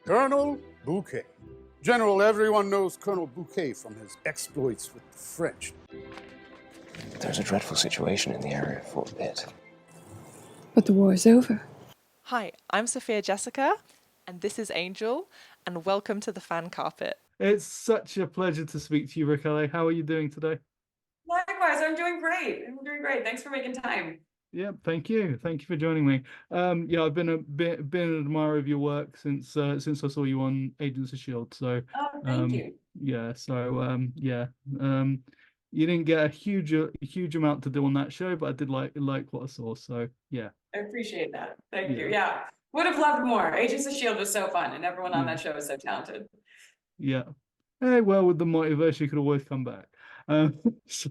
Colonel Bouquet. General, everyone knows Colonel Bouquet from his exploits with the French. There's a dreadful situation in the area for a bit. But the war is over. Hi, I'm Sophia Jessica, and this is Angel, and welcome to the fan carpet. It's such a pleasure to speak to you, Rachele. How are you doing today? Likewise, I'm doing great. Thanks for making time. Yeah, thank you. Thank you for joining me. Yeah, I've been an admirer of your work since I saw you on Agents of S.H.I.E.L.D. So, Thank you. Yeah. So, you didn't get a huge amount to do on that show, but I did like what I saw. So, yeah. I appreciate that. Thank you. Yeah, would have loved more. Agents of S.H.I.E.L.D. was so fun, and everyone on that show is so talented. Yeah. Hey, well, with the multiverse, you could always come back. So.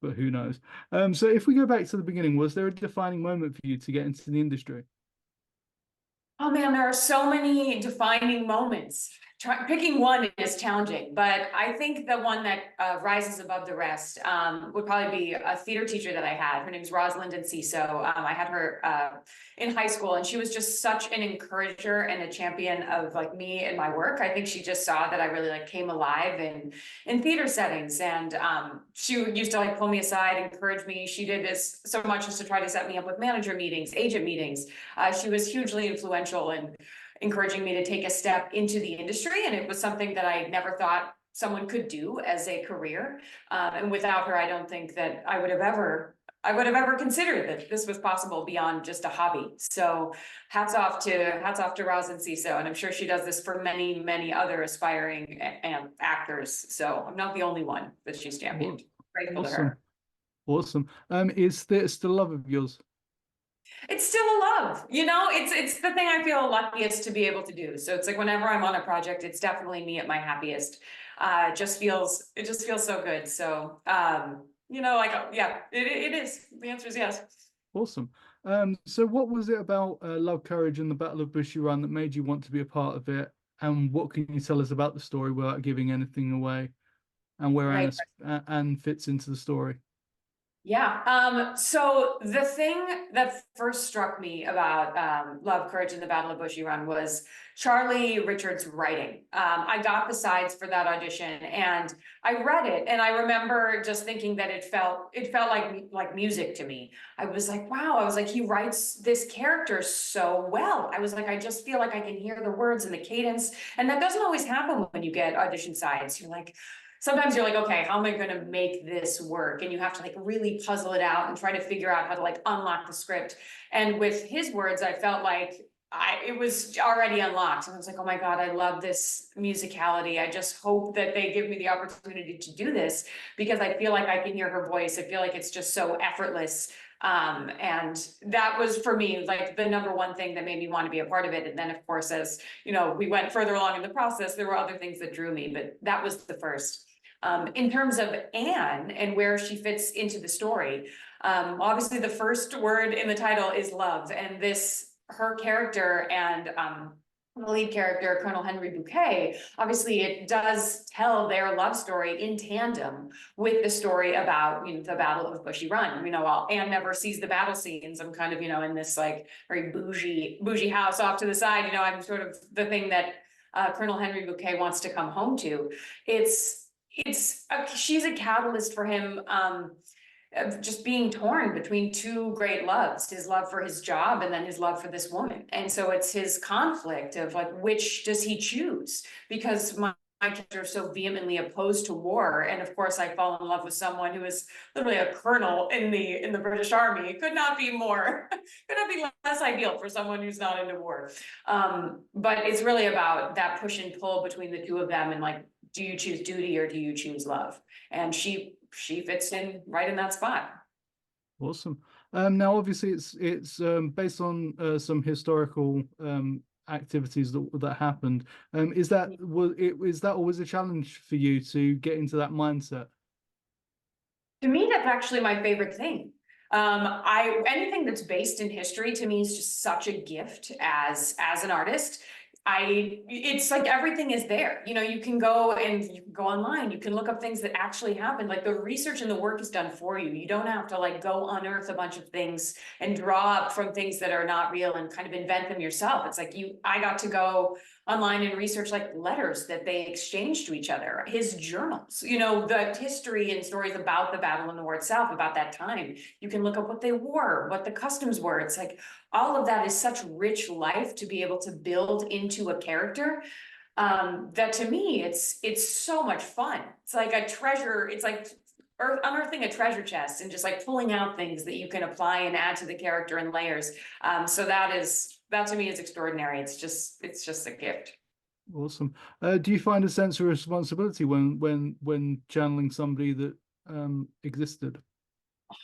But who knows? So if we go back to the beginning, was there a defining moment for you to get into the industry? Oh man, there are so many defining moments. Picking one is challenging, but I think the one that rises above the rest would probably be a theater teacher that I had. Her name's Rosalind Enciso. I had her in high school, and she was just such an encourager and a champion of like me and my work. I think she just saw that I really like came alive in theater settings, and she used to like pull me aside, encourage me. She did this so much as to try to set me up with manager meetings, agent meetings. She was hugely influential in encouraging me to take a step into the industry. And it was something that I never thought someone could do as a career. And without her, I don't think that I would have ever considered that this was possible beyond just a hobby. So hats off to Roz and Ciso. And I'm sure she does this for many, many other aspiring actors. So I'm not the only one that she's championed. Grateful to her. Awesome. Is this the love of yours? It's still a love, it's the thing I feel luckiest to be able to do. So it's like whenever I'm on a project, it's definitely me at my happiest. It just feels so good. So, it is. The answer is yes. Awesome. So what was it about Love, Courage and the Battle of Bushy Run that made you want to be a part of it? And what can you tell us about the story without giving anything away, and where Anne fits into the story? Yeah. So the thing that first struck me about Love, Courage, and the Battle of Bushy Run was Charlie Richards' writing. I got the sides for that audition, and I read it, and I remember just thinking that it felt like music to me. I was like, wow. I was like, he writes this character so well. I was like, I just feel like I can hear the words and the cadence, and that doesn't always happen when you get audition sides. You're like, sometimes you're like, okay, how am I going to make this work? And you have to like really puzzle it out and try to figure out how to like unlock the script. And with his words, I felt like it was already unlocked. And I was like, oh my God, I love this musicality. I just hope that they give me the opportunity to do this, because I feel like I can hear her voice. I feel like it's just so effortless. And that was for me like the number one thing that made me want to be a part of it. And then of course, as we went further along in the process, there were other things that drew me, but that was the first. In terms of Anne and where she fits into the story, obviously the first word in the title is love, and her character and the lead character, Colonel Henry Bouquet, obviously it does tell their love story in tandem with the story about the Battle of Bushy Run. While Anne never sees the battle scenes, I'm kind of in this like very bougie house off to the side. I'm sort of the thing that Colonel Henry Bouquet wants to come home to. She's a catalyst for him, of just being torn between two great loves, his love for his job and then his love for this woman. And so it's his conflict of like, which does he choose? Because my character is so vehemently opposed to war. And of course I fall in love with someone who is literally a colonel in the British Army. It could not be less ideal for someone who's not into war. But it's really about that push and pull between the two of them, and like, do you choose duty or do you choose love? And she fits in right in that spot. Awesome. Now, obviously, it's based on some historical activities that happened. Is that always a challenge for you to get into that mindset? To me, that's actually my favorite thing. Anything that's based in history to me is just such a gift as an artist. it's like everything is there. You know, you can go and you can go online, you can look up things that actually happened. Like the research and the work is done for you. You don't have to like go unearth a bunch of things and draw up from things that are not real and kind of invent them yourself. It's like I got to go online and research like letters that they exchanged to each other, his journals, you know, the history and stories about the battle and the war itself, about that time. You can look up what they wore, what the customs were. It's like all of that is such rich life to be able to build into a character, that to me it's so much fun. It's like a treasure. It's like unearthing a treasure chest and just like pulling out things that you can apply and add to the character in layers. So that to me is extraordinary. It's just a gift. Awesome. Do you find a sense of responsibility when channeling somebody that existed?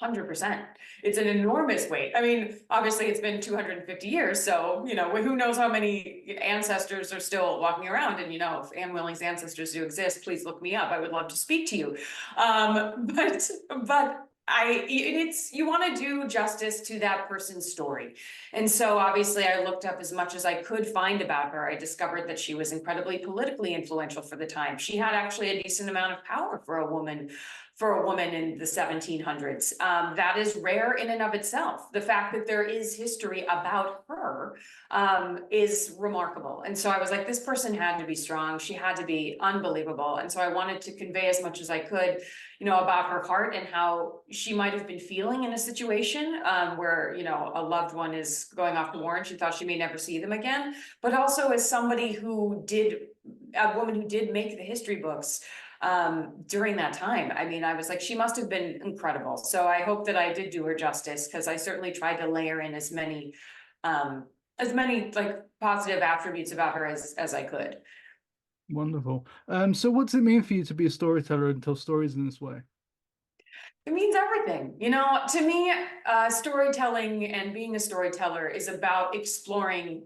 100%. It's an enormous weight. I mean, obviously it's been 250 years, so, you know, who knows how many ancestors are still walking around. And, you know, if Anne Willing's ancestors do exist, please look me up. I would love to speak to you. But you want to do justice to that person's story. And so obviously I looked up as much as I could find about her. I discovered that she was incredibly politically influential for the time. She had actually a decent amount of power for a woman in the 1700s. That is rare in and of itself. The fact that there is history about her is remarkable. And so I was like, this person had to be strong. She had to be unbelievable. And so I wanted to convey as much as I could, you know, about her heart and how she might have been feeling in a situation where, you know, a loved one is going off to war and she thought she may never see them again. But also as somebody a woman who did make the history books during that time. I mean, I was like, she must have been incredible. So I hope that I did do her justice, because I certainly tried to layer in as many like positive attributes about her as I could. Wonderful. So what's it mean for you to be a storyteller and tell stories in this way? It means everything. You know, to me, storytelling and being a storyteller is about exploring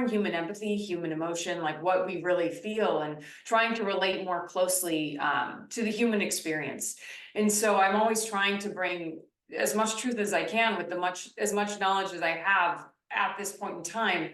human empathy, human emotion, like what we really feel, and trying to relate more closely to the human experience. And so I'm always trying to bring as much truth as I can with as much knowledge as I have at this point in time,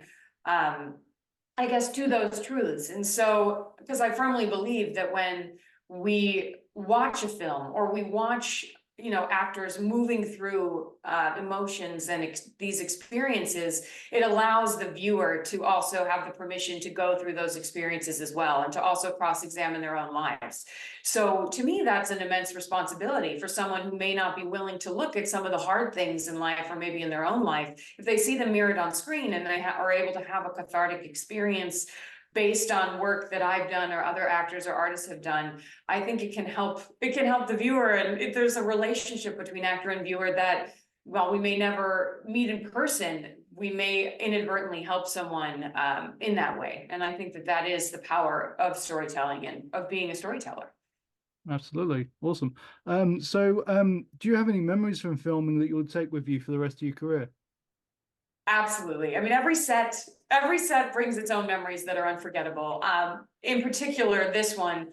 I guess, to those truths. And so, because I firmly believe that when we watch a film or we watch, you know, actors moving through emotions and these experiences, it allows the viewer to also have the permission to go through those experiences as well, and to also cross-examine their own lives. So to me, that's an immense responsibility for someone who may not be willing to look at some of the hard things in life, or maybe in their own life. If they see them mirrored on screen and they are able to have a cathartic experience based on work that I've done or other actors or artists have done, I think it can help the viewer. And if there's a relationship between actor and viewer that, while we may never meet in person, we may inadvertently help someone in that way. And I think that is the power of storytelling and of being a storyteller. Absolutely. Awesome. Do you have any memories from filming that you would take with you for the rest of your career? Absolutely. I mean, every set brings its own memories that are unforgettable. In particular, this one,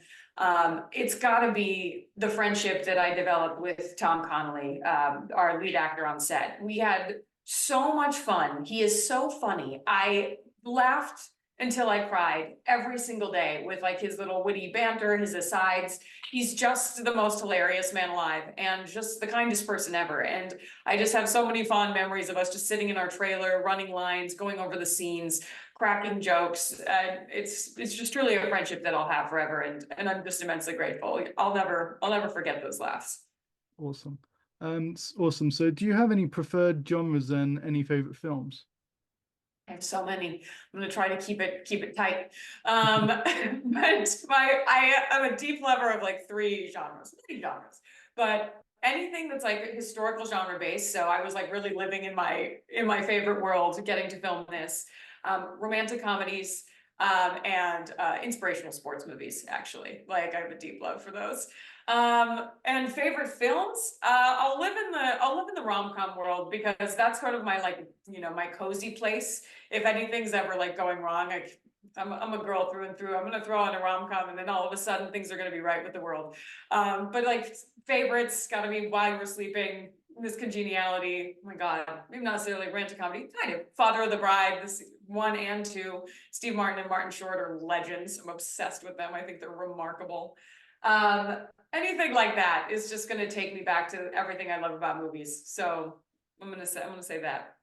it's got to be the friendship that I developed with Tom Connolly, our lead actor on set. We had so much fun. He is so funny. I laughed until I cried every single day with like his little witty banter, his asides. He's just the most hilarious man alive and just the kindest person ever. And I just have so many fond memories of us just sitting in our trailer, running lines, going over the scenes, cracking jokes. It's just truly a friendship that I'll have forever. And I'm just immensely grateful. I'll never forget those laughs. Awesome. Awesome. So do you have any preferred genres and any favorite films? I have so many. I'm going to try to keep it tight. But I am a deep lover of like three genres, but anything that's like historical genre based. So I was like really living in my favorite world, getting to film this, romantic comedies, and inspirational sports movies. Actually, like I have a deep love for those. And favorite films, I'll live in the rom-com world, because that's kind of my, like, you know, my cozy place. If anything's ever like going wrong, I'm a girl through and through. I'm gonna throw on a rom-com and then all of a sudden things are gonna be right with the world. But like favorites gotta be While You Were Sleeping, this congeniality. Oh my God, maybe not necessarily romantic comedy, kind of. Father of the Bride, this 1 and 2. Steve Martin and Martin Short are legends. I'm obsessed with them. I think they're remarkable. Anything like that is just going to take me back to everything I love about movies. So I'm gonna say that.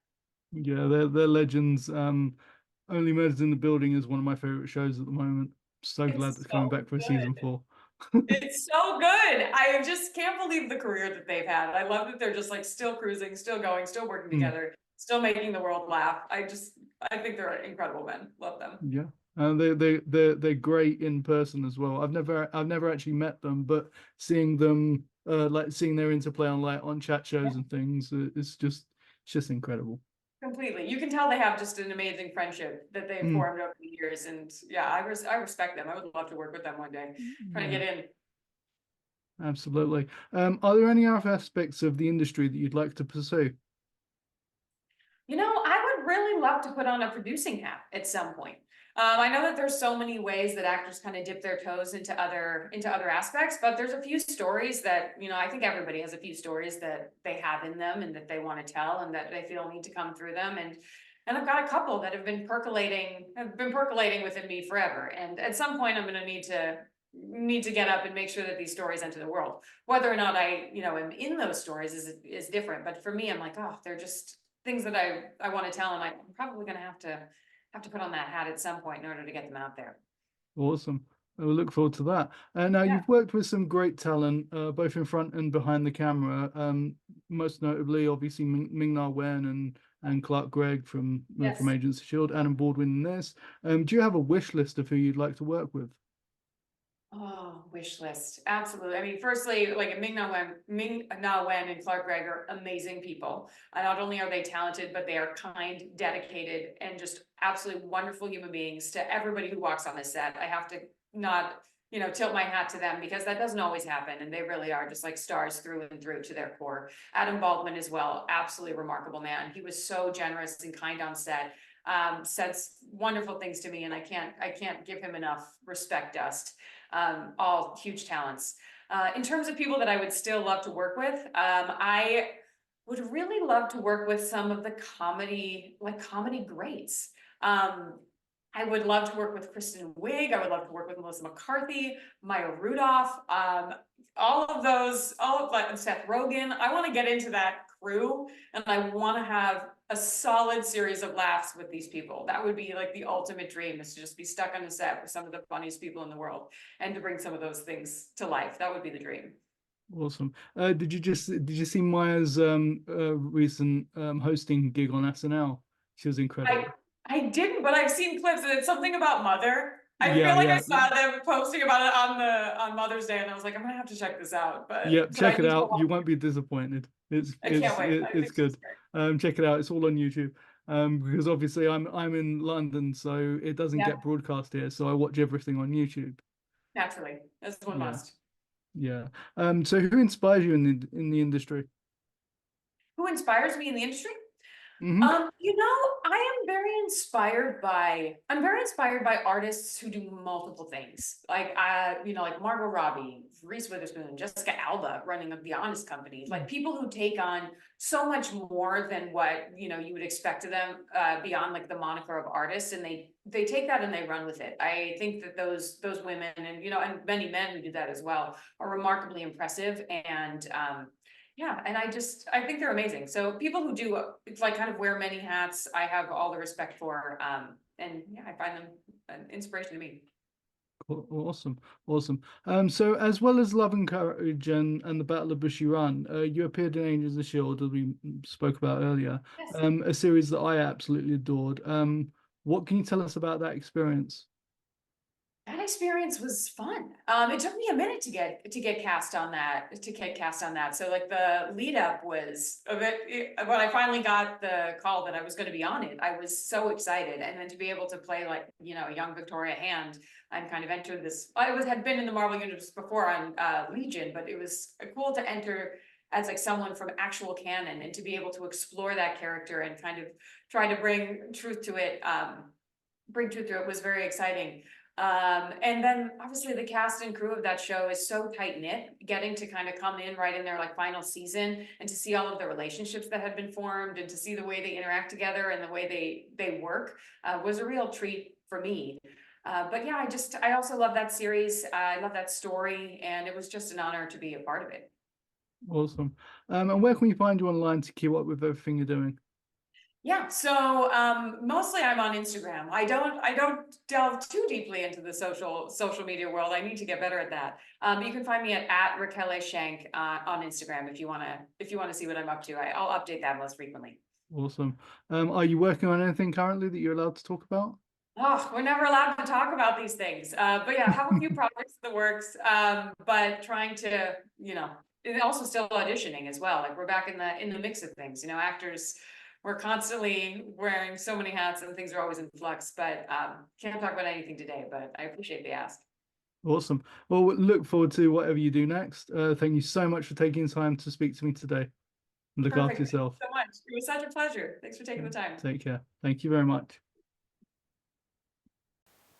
Yeah, they're legends. Only Murders in the Building is one of my favorite shows at the moment. So glad It's that's coming so back for a season good. 4. It's so good. I just can't believe the career that they've had. I love that they're just like still cruising, still going, still working Mm, together, still making the world laugh. I think they're incredible men. Love them. yeah. And they're great in person as well. I've never actually met them, but seeing them like seeing their interplay on chat shows and things, it's just incredible. Completely. You can tell they have just an amazing friendship that they've Mm, formed over the years. And yeah, I respect them. I would love to work with them one day. Trying to yeah, get in. absolutely. Are there any other aspects of the industry that you'd like to pursue? You know, I would really love to put on a producing hat at some point. I know that there's so many ways that actors kind of dip their toes into other aspects, but there's a few stories that, you know, I think everybody has a few stories that they have in them and that they want to tell and that they feel need to come through them. And I've got a couple that have been percolating within me forever. And at some point I'm gonna need to get up and make sure that these stories enter the world. Whether or not I, you know, am in those stories is different. But for me, I'm like, oh, they're just things that I want to tell, and I'm probably gonna have to put on that hat at some point in order to get them out there. Awesome. I will look forward to that. Now, Yeah. you've worked with some great talent, both in front and behind the camera. Most notably, obviously, Ming-Na Wen and Clark Gregg from Yes. Agents of S.H.I.E.L.D. Adam Baldwin in this. Do you have a wish list of who you'd like to work with? Oh, wish list. Absolutely. I mean, firstly, like Ming-Na Wen and Clark Gregg are amazing people. Not only are they talented, but they are kind, dedicated, and just absolutely wonderful human beings to everybody who walks on this set. I have to not, you know, tilt my hat to them because that doesn't always happen. And they really are just like stars through and through to their core. Adam Baldwin as well. Absolutely remarkable man. He was so generous and kind on set. Says wonderful things to me, and I can't give him enough respect dust. All huge talents. In terms of people that I would still love to work with, I would really love to work with some of the comedy greats. I would love to work with Kristen Wiig. I would love to work with Melissa McCarthy, Maya Rudolph, all of like Seth Rogen. I want to get into that crew, and I want to have a solid series of laughs with these people. That would be like the ultimate dream, is to just be stuck on a set with some of the funniest people in the world and to bring some of those things to life. That would be the dream. Awesome. Did you see Maya's recent hosting gig on SNL? She was incredible. I didn't, but I've seen clips, and it's something about mother. I feel Yeah, like I yeah. saw them posting about it on Mother's Day, and I was like, I'm gonna have to check this out. Yep, But I check it need to out. watch You won't be disappointed. It's it. I it's can't wait. it, I it's think she's good. great. Check it out. It's all on YouTube. Because obviously I'm in London, so it doesn't Yeah, get broadcast here. So I watch everything on YouTube. naturally, as one Yeah, must. yeah. So who inspires you in the industry? Who inspires me in the industry? Hmm. You know, I'm very inspired by artists who do multiple things. Like you know, like Margot Robbie, Reese Witherspoon, Jessica Alba running The Honest Company. Like people who take on so much more than what, you know, you would expect of them, beyond like the moniker of artists, and they take that and they run with it. I think that those women, and you know, and many men who do that as well, are remarkably impressive. And yeah, and I think they're amazing. So people who do it's like kind of wear many hats, I have all the respect for. And yeah, I find them an inspiration to me. Awesome, awesome. So as well as Love and Courage and the Battle of Bushy Run, you appeared in Agents of S.H.I.E.L.D. as we spoke about earlier. Yes. A series that I absolutely adored. What can you tell us about that experience? That experience was fun. It took me a minute to get cast on that. So like the lead up was a bit, when I finally got the call that I was going to be on it, I was so excited. And then to be able to play like, you know, young Victoria Hand and kind of enter this, had been in the Marvel Universe before on Legion, but it was cool to enter as like someone from actual canon and to be able to explore that character and kind of try to bring truth to it. Was very exciting. And then obviously the cast and crew of that show is so tight knit, getting to kind of come in right in their like final season and to see all of the relationships that had been formed and to see the way they interact together and the way they work was a real treat for me. But yeah, I also love that series. I love that story, and it was just an honor to be a part of it. Awesome. And where can we find you online to keep up with everything you're doing? Yeah, so mostly I'm on Instagram. I don't delve too deeply into the social media world. I need to get better at that. You can find me at Rachele Schank on Instagram if you wanna see what I'm up to. I'll update that most frequently. Awesome. Are you working on anything currently that you're allowed to talk about? Oh, we're never allowed to talk about these things. But yeah, have a few projects in the works. But trying to, and also still auditioning as well. Like we're back in the mix of things. Actors, we're constantly wearing so many hats and things are always in flux. But can't talk about anything today. But I appreciate the ask. Awesome. Well, look forward to whatever you do next. Thank you so much for taking the time to speak to me today. And look after yourself. Thank you so much. It was such a pleasure. Thanks for taking the time. Take care. Thank you very much.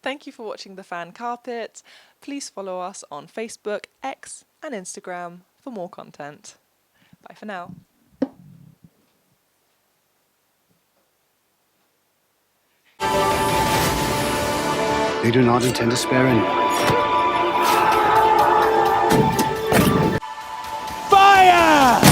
Thank you for watching The Fan Carpet. Please follow us on Facebook, X, and Instagram for more content. Bye for now. They do not intend to spare anyone. Fire!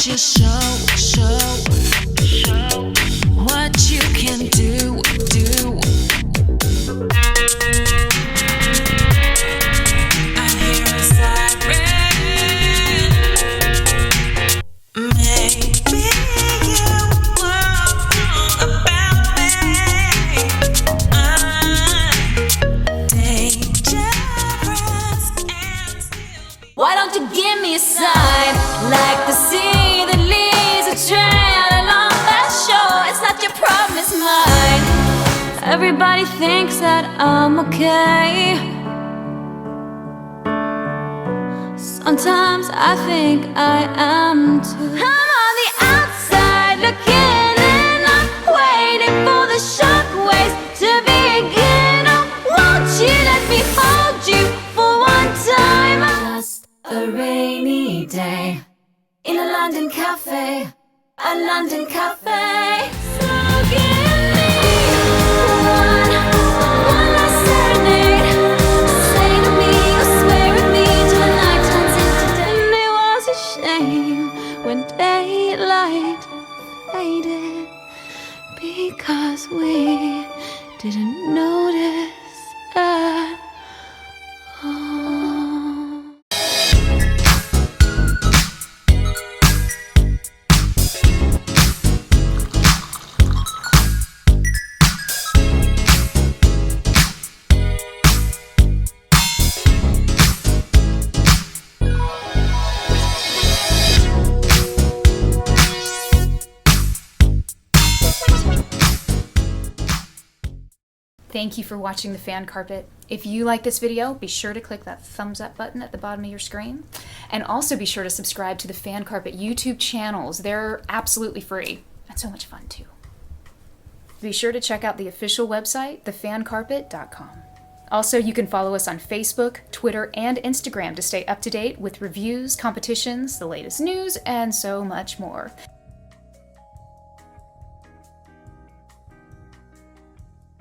You show what you can do. I hear a siren. Maybe you were wrong about me. I'm dangerous and still. Why don't you give me a sign like the sea? Everybody thinks that I'm okay. Sometimes I think I am too. I'm on the outside looking in. I'm waiting for the shockwaves to begin. Oh, won't you let me hold you for one time? Just a rainy day in a London cafe. A London cafe. So give me one last serenade. Say to me, or swear at me till the night turns into day. And it was a shame when daylight faded, because we didn't notice at all. Thank you for watching The Fan Carpet. If you like this video, be sure to click that thumbs up button at the bottom of your screen. And also be sure to subscribe to the Fan Carpet YouTube channels. They're absolutely free and so much fun too. Be sure to check out the official website, thefancarpet.com. Also, you can follow us on Facebook, Twitter, and Instagram to stay up to date with reviews, competitions, the latest news, and so much more.